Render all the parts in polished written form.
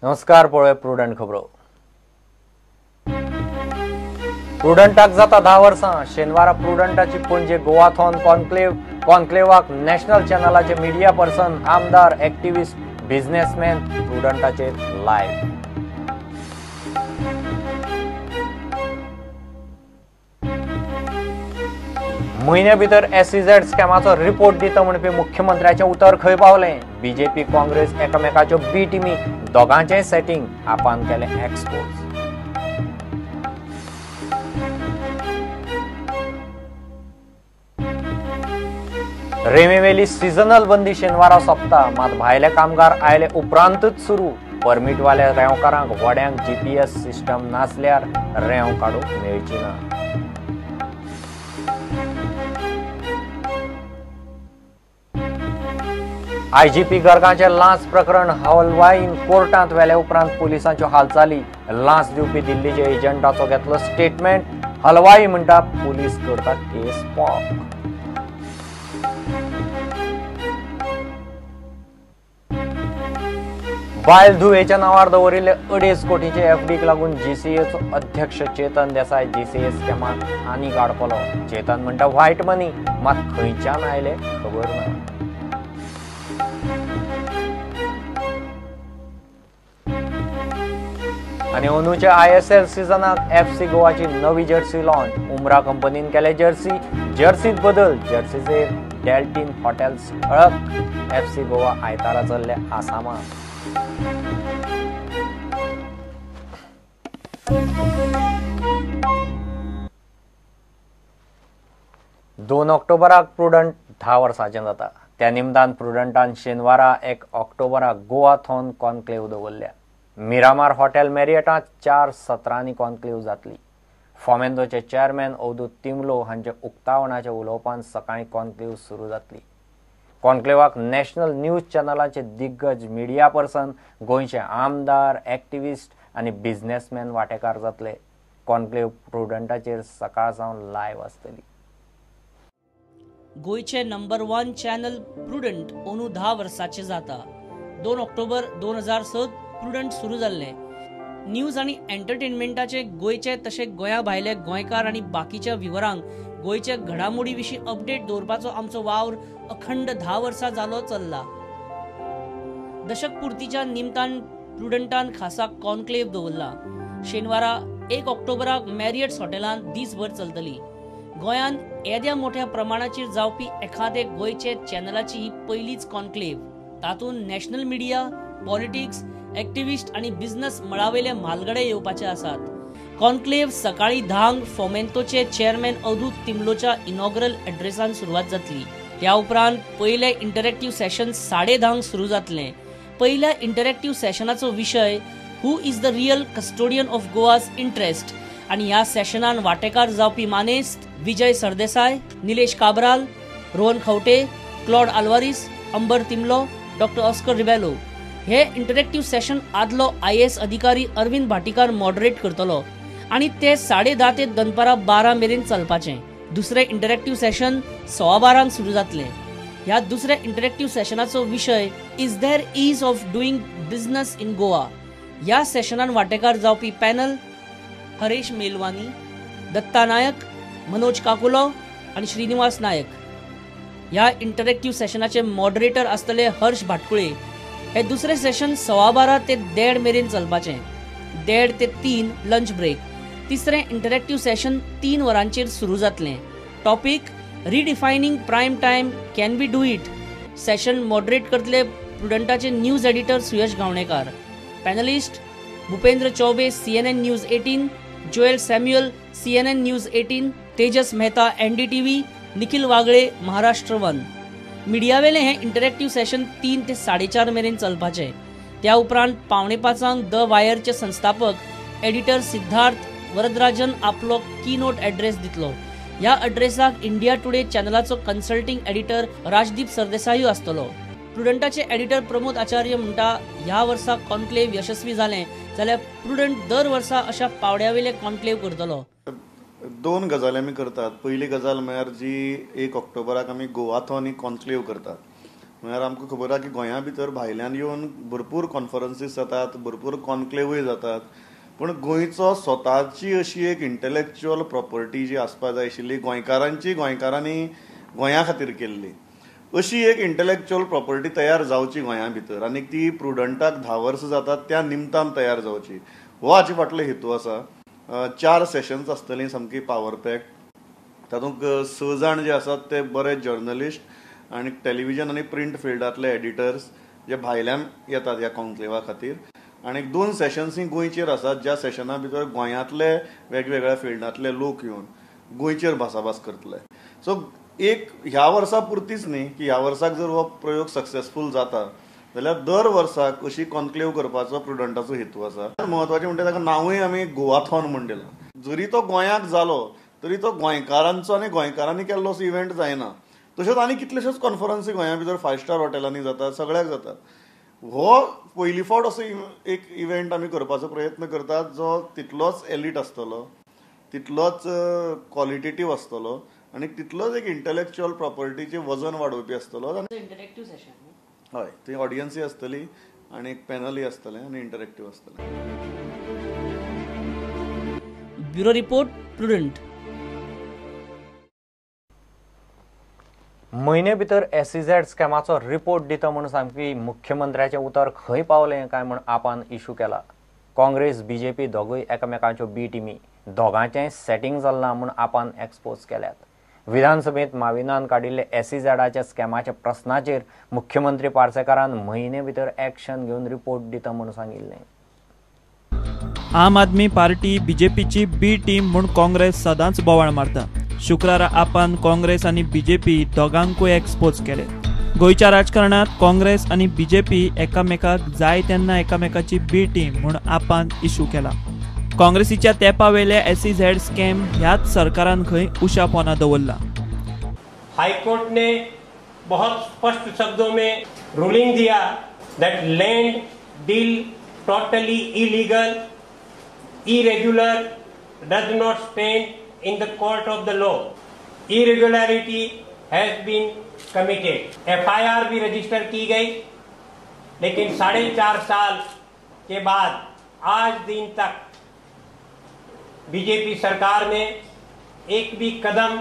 नमस्कार, पळय प्रुडंट खबरो. प्रुडंटाक जाता 10 वर्सां. शेनवारा प्रुडंटाची पणजे गोवाथॉन कॉन्क्लेवाक नॅशनल चॅनलाचे मिडिया पर्सन, आमदार, एक्टिव्हिस्ट, बिझनेसमॅन प्रुडंटाचेर लायव्ह. म्हयन्या भितर SEZ स्कॅमाचो रिपोर्ट दिता म्हणपी मुख्यमंत्र्याचें उतर खंय पावलें. बीजेपी काँग्रेस एकामेकाच्यो बी टिमी, दोगांचें सेटिंग आपान केलें एक्सपोज. रेमेवेली सिजनल बंदी शेनवारा सोंपता. मात भायले कामगार आयले उपरांतच सुरू. परमीटवाल्या रेंवकारांक वड्यांक GPS सिस्टम नासल्यार रेंव काडूंक मेळची ना. IGP गर्गांचे लांच प्रकरण हलवाईन कोर्टांत व्हेले उपरांत पुलिसांच्यो हालचाली. लांच दिवपी दिल्लीचे एजंटाचो घेतलो स्टेटमेंट. हलवाई म्हणटा पुलीस करता केस पॉक. बायल धुवेच्या नांवार दवरिल्ले 2.5 कोटींचे FDक लागून GCAचो अध्यक्ष चेतन देसाय GCA स्कॅमात आनीक आडपलो. चेतन म्हणटा व्हायट मनी, मात खंयच्यान आयले खबर ना. आनी अंदूच्या ISL सिजनाक FC गोवाची नवी जर्सी लॉन्च. उमरा कंपनीन केले जर्सीत बदल. जर्सीचेर डेल्टीन हॉटेल्स ठळक. FC गोवा आयतारा चल्ले आसामात. 2 ऑक्टोबराक प्रुडंट 10 वर्सांचें जाता. त्या निमतान प्रुडंटान शेनवारा 1 ऑक्टोबराक गोवाथॉन कॉन्क्लेव दवरल्या. मिरामार हॉटेल मॅरियटांत 4 सत्रांनी कॉन्क्लेव जातली. फॉमेंतोचे चेअरमॅन अवधूत तिमलो हांचे उक्तावणाच्या उलोवपान सकाळीं कॉन्क्लेव सुरू जातली. कॉन्क्लेवाक नॅशनल न्यूज चॅनलांचे दिग्गज मिडिया पर्सन, गोंयचे आमदार, एक्टिव्हिस्ट आनी बिझनेसमॅन वांटेकार जातले. कॉन्क्लेव प्रुडंटाचेर सकाळसावन लायव्ह आसतली. गोयचे नंबर 1 चॅनल प्रुडंट अंदू 10 वर्सांचे जाता. 2 ऑक्टोबर 2007 प्रुडंट सुरू जाल्ले. न्यूज आनी एंटरटेनमेंटाचे गोयचे तशें गोंया भायले गोंयकार आनी बाकीच्या विवरांक गोयचे घडामोडी विशीं अपडेट दवरपाचो आमचो वावर अखंड 10 वर्सां जालो चल्ला. दशक पुर्तीच्या निमतान प्रुडंटान खासा कॉन्क्लेव दवरला. शेनवारा 1 ऑक्टोबराक मॅरियट्स हॉटेलांत दीसभर चलतली. गोंयान येद्या मोठ्या प्रमाणाचेर जावपी एखादे गोंयचे चॅनलाची ही पयलीच कॉन्क्लेव. तातूंत नॅशनल मिडिया, पॉलिटिक्स, एक्टिव्हिस्ट आनी बिझनेस मळावेले म्हालगडे येवपाचे आसात. कॉन्क्लेव सकाळी 10 फॉमेंतोचे चेअरमॅन अवधूत तिमलोच्या इनॉग्रल एड्रेसान सुरवात जातली. त्या उपरांत पयले इंटरॅक्टिव्ह सेशन 10:30 सुरू जातले. पयल्या इंटरॅक्टिव्ह सेशनाचो विशय who is the real custodian of Goa's interest आनी ह्या सेशनान वांटेकार जावपी मानेस्त Vijay Sardesai, Nilesh Cabral, Rohan Khaunte, Claude Alvares, Ambar Timblo, doctor Oscar Rebello. हे इंटरॅक्टिव्ह सेशन आदलो IAS अधिकारी अरविंद भाटीकार मॉडरेट करतलो आनी ते 10:30 ते दनपारां 12 मेरेन चलपाचें. दुसरे इंटरॅक्टिव्ह सेशन 12:15 सुरू जातले. ह्या दुसऱ्या इंटरॅक्टिव्ह सेशनाचो विशय is there ease of doing business in Goa. ह्या सेशनान वांटेकार जावपी पॅनल हरेश मेलवानी, दत्ता नायक, मनोज काकुलो आनी श्रीनिवास नायक. ह्या इंटरॅक्टिव्ह सेशनाचे मॉडरेटर आसतले हर्ष भाटकुळे. हे दुसरे सेशन 12:15 ते 1:30 मेरेन चलपाचें. 1:30 ते 3 लंच ब्रेक. तिसरें इंटरॅक्टिव्ह सेशन 3 वरांचेर सुरू जातलें. Topic redefining prime time, can we do it. Session moderate करतले प्रुडंटाचे news editor Suyash Gaonkar. Panellist Bhupendra Chaubey CNN news 18, Joel Samuel CNN news 18, Tejas Mehta NDTV, Nikhil Wagle Maharashtra 1. मिडियावेले हे इंटरॅक्टिव्ह सेशन 3 ते 4:30 मेरेन चलपाचे. त्या उपरांत 4:45 द वायरचे संस्थापक एडिटर सिद्धार्थ वरदराजन आपलो कीनोट एड्रेस दितलो. ह्या एड्रेसाक इंडिया टुडे चॅनलाचो कन्सल्टिंग एडिटर राजदीप सरदेसाय आसतलो. प्रुडंटाचे एडिटर प्रमोद आचार्य म्हणटा ह्या वर्सा कॉन्क्लेव यशस्वी जालें जाल्यार प्रुडंट दर वर्सा अशा पावड्यावेले कॉन्क्लेव करतलो. 2 गजाली आमी करतात. पयली गजाल म्हळ्यार जी 1 ऑक्टोबराक आमी गोवाथॉन ही कॉन्क्लेव करतात. म्हळ्यार आमकां खबर आहा की गोंया भितर भायल्यान येवन भरपूर कॉन्फरन्सीस जातात, भरपूर कॉन्क्लेवूय जातात, पूण गोंयचो स्वताची अशी एक इंटलेक्च्युअल प्रॉपर्टी जी आसपाक जाय आशिल्ली, गोंयकारांनी गोंया खातीर केल्ली, अशी एक इंटलेक्च्युअल प्रॉपर्टी तयार जावची गोंया भितर, आनी ती प्रुडंटाक 10 वर्सां जातात त्या निमतान तयार जावची, हो हाचे फाटलो हेतू आसा. 4 सेशन्स आसतलीं सामकी पावर पॅक. तातूंत 6 जाण जे आसात ते बरे जर्नलिस्ट आनी टेलिव्हिजन आनी प्रिंट फिल्डांतले एडिटर्स जे भायल्यान येतात ह्या कॉन्क्लेवा खातीर, आनी 2 सेशन्स गोंयचेर आसात, ज्या सेशना भितर गोंयांतले वेगवेगळ्या फिल्डांतले लोक येवन गोंयचेर भासाभास करतले. सो एक ह्या वर्सा पुरतीच न्ही, की ह्या वर्साक जर हो प्रयोग सक्सेसफूल जाता जाल्यार दर वर्साक अशी कॉन्क्लेव करपाचो प्रुडंटाचो हेतू आसा. महत्वाचें म्हणजे ताका नांवूय आमी गोवाथॉन म्हण दिलां. जरी तो गोंयाक जालो तरी तो गोंयकारांचो आनी गोंयकारांनी केल्लो असो इव्हेंट जायना. तशेंच आनी कितलेशेच कॉन्फरन्सी गोंया भितर 5 स्टार हॉटेलांनी जातात, सगळ्याक जातात. हो पयली फावट असो एक इव्हेंट आमी करपाचो प्रयत्न करतात जो तितलोच एलीट आसतलो, तितलोच क्वॉलिटेटीव आसतलो आनी तितलोच एक इंटलेक्च्युअल प्रॉपर्टीचें वजन वाडोवपी आसतलो. Interactive session. हय, थंय ऑडियन्सूय आसतली आनी एक पॅनलूय आसतलें आनी इंटरॅक्टिव्ह आसतलें. Bureau report, prudent. म्हयने भितर SEZ स्कॅमाचो रिपोर्ट दिता म्हूण सांगपी मुख्यमंत्र्याचें उतर खंय पावलें काय म्हूण आपान इशू केला. काँग्रेस BJP दोगूय एकामेकांच्यो बी टिमी, दोगांचेंय सेटिंग जालें ना म्हूण आपान एक्सपोज केल्यात. विधानसभेत माविनान काडिल्ले SEZच्या स्कॅमाच्या प्रस्नाचेर मुख्यमंत्री पार्सेकारान म्हयने भितर एक्शन घेवन रिपोर्ट दिता म्हूण सांगिल्लें. आम आदमी पार्टी BJPची बी टीम म्हूण काँग्रेस सदांच बोवाळ मारता. शुक्रारा आपान काँग्रेस आनी BJP दोगांकूय एक्सपोज केले. गोंयच्या राजकारणात काँग्रेस आनी BJP एकामेकाक जाय तेन्ना एकामेकाची बी टीम म्हूण आपान इशू केला. काँग्रेसीच्या तेंपावेले SEZ स्कॅम ह्याच सरकारान खंय उशा पोना दवरला. हाईकोर्ट ने बहुत स्पष्ट शब्दों में रूलिंग दिया that land deal totally illegal, irregular, does not stand in the court of the law. Irregularity has been committed. FIR भी रजिस्टर की गई, लेकिन 4.5 साल के बाद आज दिन तक बीजेपी सरकार ने एक भी कदम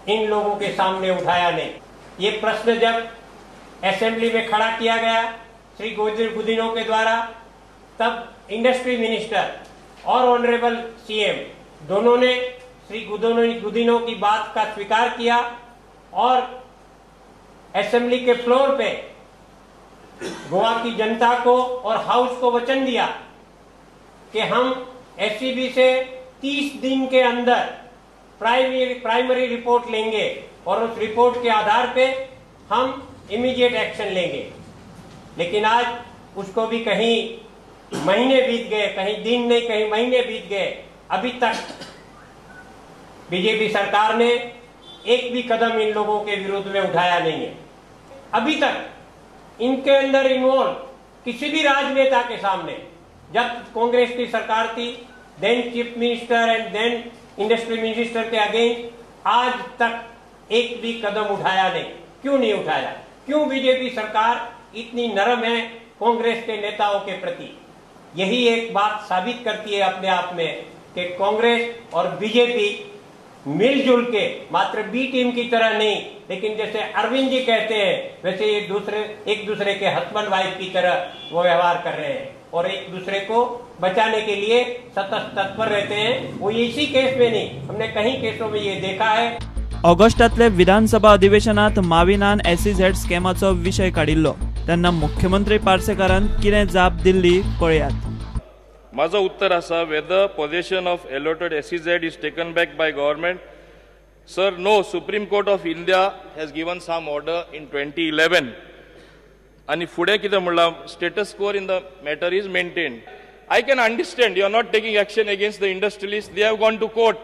इन लोगों के सामने उठाया नहीं. ये प्रश्न जब असेंबली में खड़ा किया गया श्री गुदिनो के द्वारा, तब इंडस्ट्री मिनिस्टर और ऑनरेबल CM दोनों ने श्री गुदिनो की बात का स्वीकार किया और असेंबली के फ्लोर पे गोवा की जनता को और हाउस को वचन दिया कि हम SCB से 30 दिन के अंदर प्राइमरी रिपोर्ट लेंगे और उस रिपोर्ट के आधार पे हम इमीडिएट एक्शन लेंगे. लेकिन आज उसको भी कहीं महीने बीत गए, कहीं दिन नहीं कहीं महीने बीत गए, अभी तक बीजेपी सरकार ने एक भी कदम इन लोगों के विरोध में उठाया नहीं है. अभी तक इनके अंदर इन्वॉल्व किसी भी राजनेता के सामने, जब कांग्रेस की सरकार थी, then chief minister and then industry minister के अगेंस्ट आज तक एक भी कदम उठाया नहीं. क्यों नहीं उठाया? क्यों बीजेपी सरकार इतनी नरम है कांग्रेस के नेताओं के प्रति? यही एक बात साबित करती है अपने आप में कि कांग्रेस और बीजेपी मिलजुल के मात्र बी टीम की तरह नहीं, लेकिन जैसे अरविंद जी कहते हैं वैसे ये एक दूसरे के हस्बैंड वाइफ की तरह वो व्यवहार कर रहे हैं और एक दूसरे को बचाने के लिए सतत तत्पर रहते हैं. वो इसी केस में नहीं, हमने कई केसों में ये देखा है. ऑगस्टातले विधानसभा अधिवेशनात माविनान SEZ स्कॅमाचो विशय काडिल्लो तेन्ना मुख्यमंत्री पार्सेकारान कितें जाप दिल्ली पळयात. माझं उत्तर असा, whether possession of allotted SEZ is taken back by government. Sir, no, Supreme Court of India has given some order in 2011. आणि फुडें कितें म्हणलां, status quo in the matter is maintained. I can understand you are not taking action against the industrialists. They have gone to court.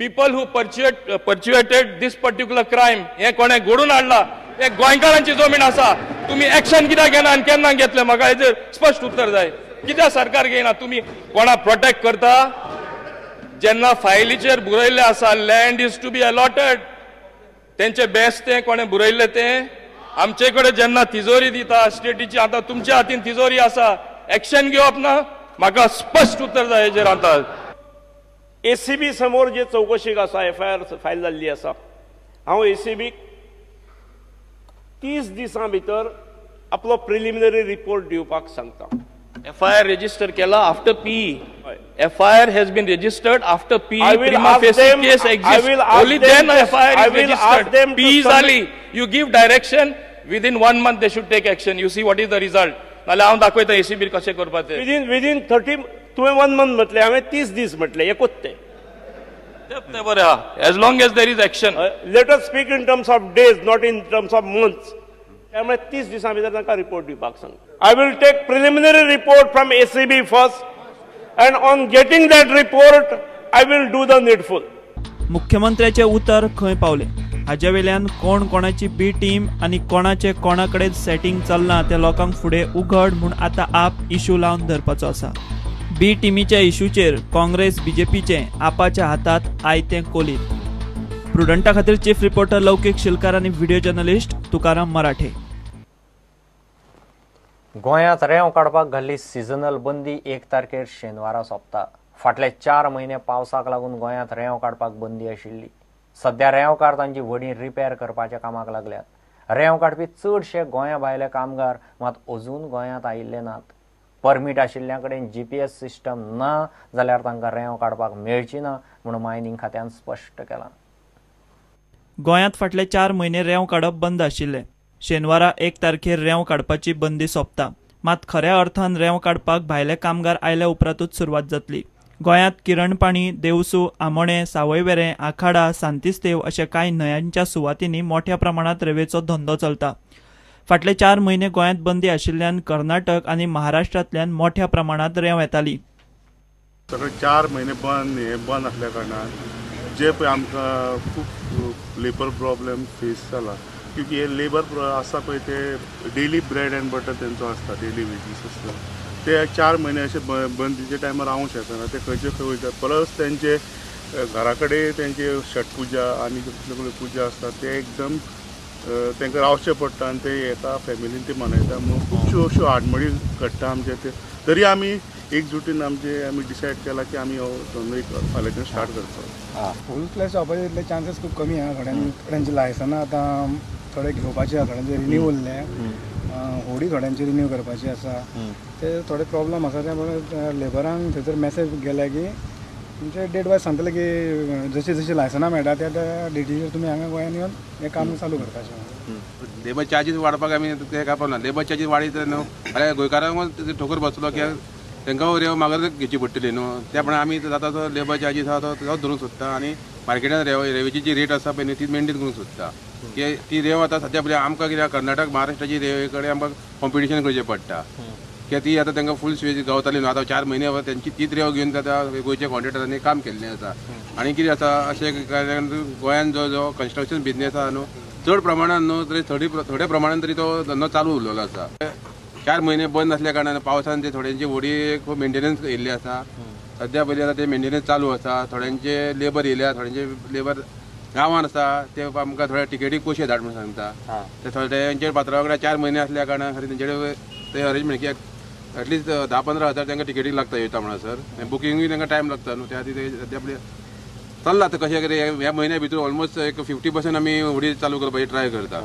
People who perpetrated this particular crime, हे कोणे घडून हाडला, हे गोंयकारांची जमीन आसा. तुम्ही एक्शन कित्याक घेना आनी केन्ना घेतले? म्हाका हेजेर स्पश्ट उत्तर जाय. कित्याक सरकार घेयना? तुम्ही कोणा प्रोटेक्ट करता? जेन्ना फायलीचेर बुरयल्ले आसा land is to be allotted, तेंचे बेस्ट ते कोणे बुरयल्ले ते, आमचे कडेन जेन्ना तिजोरी दिता स्टेटीची, आता तुमच्या हातीन तिजोरी आसा, एक्शन घेवप ना? म्हाका स्पश्ट उत्तर जाय हेजेर. आता एसीबी समोर जे चौकशीक आसा, FIR फायल जाल्ली आसा, हांव एसीबीक 30 दिसां भितर आपलो प्रिलिमिनरी रिपोर्ट दिवपाक सांगता. FIR register केला after PE. FIR has been registered after PE. I will Prima ask facie them- case I exists. will ask Only them then to- FIR I is will ask registered. them to PE is submit- Ali. You give direction, within 1 month they should take action. You see what is the result. नाल्यार हांव दाखयता ACB कशें करपाक तें. Within 30 तुवें 1 month म्हटलें, हांवें 30 दीस म्हटलें, एकूच तें. तें बरें आहा. As long as there is action. Let us speak in terms of days, not in terms of months. त्यामुळे 30 दिसां भितर तांकां रिपोर्ट दिवपाक सांगता. I will take preliminary report from ACB first, and on getting that report, I will do the needful. मुख्यमंत्र्याचे उतर खंय पावले हाचे वेल्यान कोण कोणाची बी टीम आणि कोणाचे कोणाकडेन सेटिंग चलना ते लोकांक फुडें उघड म्हूण आतां आप इशू लावन धरपाचो आसा. बी टीमीच्या इशूचेर काँग्रेस बीजेपीचे आपाच्या हातात आयतें कोलीत. प्रुडंटा खातीर चीफ रिपोर्टर लौकीक शिलकार आनी व्हिडिओ जर्नलिस्ट तुकाराम मराठे. गोंयांत रेंव काडपाक घाल्ली सिजनल बंदी 1 तारखेर शेनवारा सोंपता. फाटले 4 म्हयने पावसाक लागून गोंयांत रेंव काडपाक बंदी आशिल्ली. सध्या रेंवकार तांची व्हडी रिपेर करपाच्या कामाक लागल्यात. रेंव काडपी चडशे गोंया भायले कामगार मात अजून गोंयांत आयिल्ले नात. परमीट आशिल्ल्या कडेन GPS सिस्टम ना जाल्यार तांकां रेंव काडपाक मेळची ना म्हूण मायनिंग खात्यान स्पश्ट केलां. गोंयांत फाटले 4 म्हयने रेंव काडप बंद आशिल्ले. शेनवारा 1 तारखेर रेंव काडपाची बंदी सोंपता. मात खऱ्या अर्थान रेंव काडपाक भायले कामगार आयल्या उपरांतूच सुरवात जातली. गोंयांत किरणपाणी, देवसू, आमोणे, सावयवेरें, आखाडा, सांतिस्तेव अशा कांय न्हंयांच्या सुवातींनी मोठ्या प्रमाणात रेंवेचो धंदो चलता. फाटले 4 म्हयने गोंयांत बंदी आशिल्ल्यान कर्नाटक आनी महाराष्ट्रांतल्यान मोठ्या प्रमाणात रेंव येताली. सगळे 4 म्हयने बंद आसल्या कारणान जे पळय आमकां खूब लेबर प्रॉब्लेम फेस जाला. क्योंकि हे लेबर आसा पळय ते डेली ब्रेड एंड बटर तेंचो आसता, डेली वेजीस आसता. ते 4 म्हयने अशे बंदीचे टायमार रावूंक शकना. ते खंयचे खंय वयता. प्लस तेंचे घरा कडेन तेंचे छठ पुजा आनी कसले पुजा आसता ते एकदम तांकां रावचें पडटा आनी ते येता फॅमिलीन ते मनयता. म्हणून खुबश्यो अश्यो आडमेळी घडटा आमचे ते. तरी आमी एकजुटीन आमी डिसायड केला की आमी हो धंदो फाल्यांच्यान स्टार्ट करता. फूल फ्लॅश जावपाचे इतले चान्सीस खूब कमी आहा. थोड्यांची लायसनां आतां थोडे घेवपाचे आसा, थोड्यांचे रिन्यू उरले, होडी थोड्यांची रिन्यू करपाची आसा. ते थोडे प्रॉब्लम आसा. त्या लेबरांक थंयसर मॅसेज गेल्या की तुमचे डेट वायज सांगतले की जशी जशी लायसनां मेळटा त्या डेटीचेर तुमी हांगा गोंयांत येवन हें काम चालू करपाचें. लेबर चार्जीस वाडपाक आमी तें काय प्रॉब्लम. लेबर चार्जीस वाडीत न्हू जाल्यार गोंयकारांक ठोकर बसलो की तांकां रेंव मागच घेवची पडटली न्हू. त्या प्रमाणे आमी जाता तो लेबर चार्जीस आसा तो धरूंक सोदता आनी मार्केटान रेंवेची जी रेट आसा पळय न्ही ती मेंटेन करूंक सोदता. की ती रेंव आतां सद्या पळय आमकां कित्याक कर्नाटक महाराष्ट्राची रेंवे कडेन आमकां कॉम्पिटिशन करचें पडटा. कित्याक ती आतां तांकां फूल स्वेज गावताली न्हू. आतां 4 म्हयने तेंची तीच रेंव घेवन आतां गोंयच्या कॉन्ट्रॅक्टरांनी काम केल्लें आसा. आनी कितें आसा अशें गोंयांत जो कन्स्ट्रक्शन बिजनेस आसा न्हू चड प्रमाणान न्हू तरी थोड्या प्रमाणान तरी तो धंदो चालू उरलेलो आसा. 4 म्हयने बंद आसल्या कारणान पावसान ते थोड्यांची व्हडी खूब मेंटेनन्स येयल्ली आसा. सद्या पयलीं आतां ते मेंटेनन्स चालू आसा. थोड्यांचे लेबर येयल्या, थोड्यांचे लेबर गांवांत आसा ते आमकां थोड्या टिकेटीक पयशे धाड म्हणून सांगता. ते थोड्यांचेर पात्रांवा कडेन 4 म्हयने आसल्या कारणान खरें तेंचे ते अरेंजमेंट कित्याक एटलीस्ट 10-15 हजार तांकां टिकेटीक लागता येता म्हणसर. बुकिंगूय तांकां टायम लागता न्हू. त्या खातीर सद्या आपले चल्ला आतां कशें कितें ह्या म्हयन्या भितर ऑलमोस्ट एक 50% आमी व्हडी चालू करपाची ट्राय करता.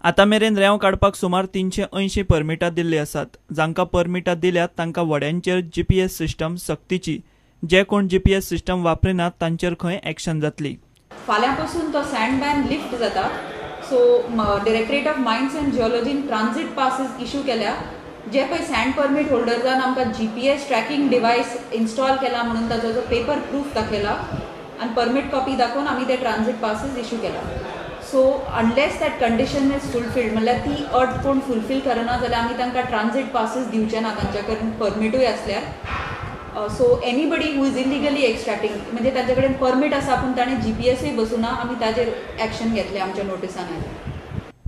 आतां मेरेन रेंव काडपाक सुमार 380 परमिटां दिल्ली आसात. जांकां परमिटां दिल्यात तांकां व्हड्यांचेर GPS सिस्टम सक्तीची. जे कोण GPS सिस्टम वापरिनात तांचेर खंय एक्शन जातली. फाल्यां पासून तो सँड बॅन लिफ्ट जाता. So directorate of mines and जिओलॉजीन ट्रान्झीट पासीस इशू केल्या. जे पळय सँड परमीट होल्डर्सान आमकां GPS ट्रॅकिंग डिवायस इन्स्टॉल केला म्हणून ताजो जो पेपर प्रूफ दाखयला आनी परमीट कॉपी दाखोवन आमी ते ट्रान्झीट पासीस इशू केला. So unless that condition is fulfilled म्हणल्यार ती अट कोण फुलफील करना जाल्यार आमी तांकां ट्रान्झीट पासीस दिवचे ना तांच्या कडेन परमिटूय आसल्यार. So anybody who is illegally extracting म्हणजे ताचे कडेन परमीट आसा पूण ताणें GPSूय बसूना आमी ताजेर एक्शन घेतले आमच्या नोटिसान आयले.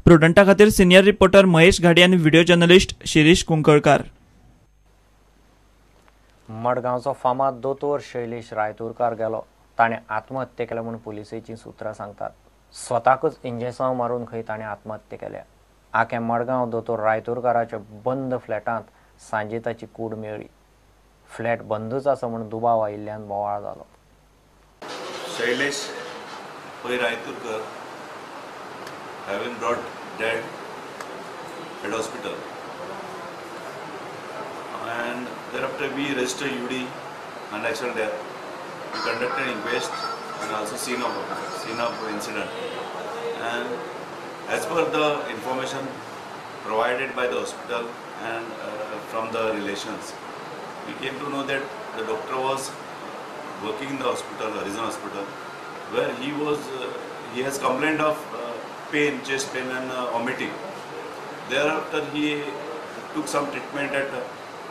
प्रुडंटा खातीर सिनियर रिपोर्टर महेश घाडी आनी व्हिडिओ जर्नलिस्ट शिरीश कुंकळकार. मडगांवचो फामाद दोतोर शैलेश रायतुरकार गेलो. ताणें आत्महत्या केल्या म्हूण पुलिसेची सुत्रां सांगतात. स्वताकच इंजेक्शन मारून खंय ताणें आत्महत्या केल्या. आख्या मडगांव दोतोर रायतुरकाराच्या बंद फ्लॅटांत सांजे ताची कूड मेळ्ळी. फ्लॅट बंदूच आसा म्हूण दुबाव आयिल्ल्यान बोवाळ जालो. शैलेश पै Rayturkar have been brought dead at hospital, and thereafter we registered UD unnatural death. We conducted inquest and also scene of incident, and as per the information provided by the hospital and from the relations, we came to know that the doctor was working in the hospital, Horizon Hospital, where he has complained of pain, chest pain and vomiting. Thereafter he took some treatment at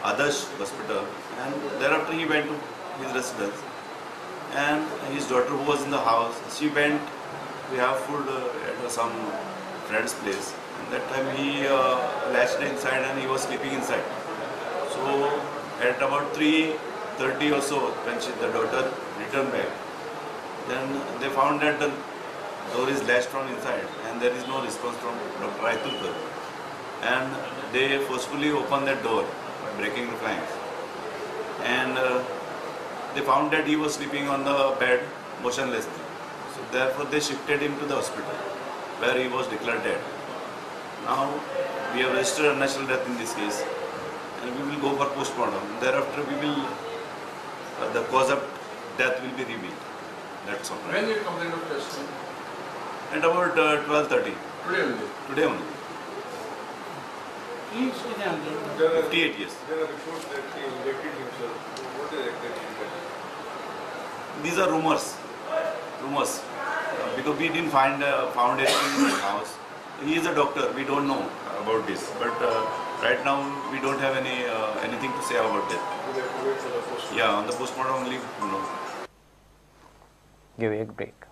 Adarsh Hospital, and thereafter he went to his residence, and his daughter who was in the house, she went to have food at some friend's place, and that time he latched inside and he was sleeping inside. So at about 3:30 or so, when the daughter returned back, then they found that the door is latched from inside and there is no response from Dr. Raitulkar, and they forcefully opened that door by breaking the planks, and they found that he was sleeping on the bed motionlessly. So therefore they shifted him to the hospital where he was declared dead. Now we have registered unnatural death in this case and we will go for postmortem. Thereafter we will the cause of death will be revealed. That's all. When did you complain of testing? At about 12:30. Today only? Today only. He's 58 years. There are reports that he injected himself. What is exactly? These are rumors. Because we didn't found anything in the house. He is a doctor. We don't know about this. But right now we don't have anything to say about it. We have to wait for the postmortem. Yeah, on the postmortem only, Give a break.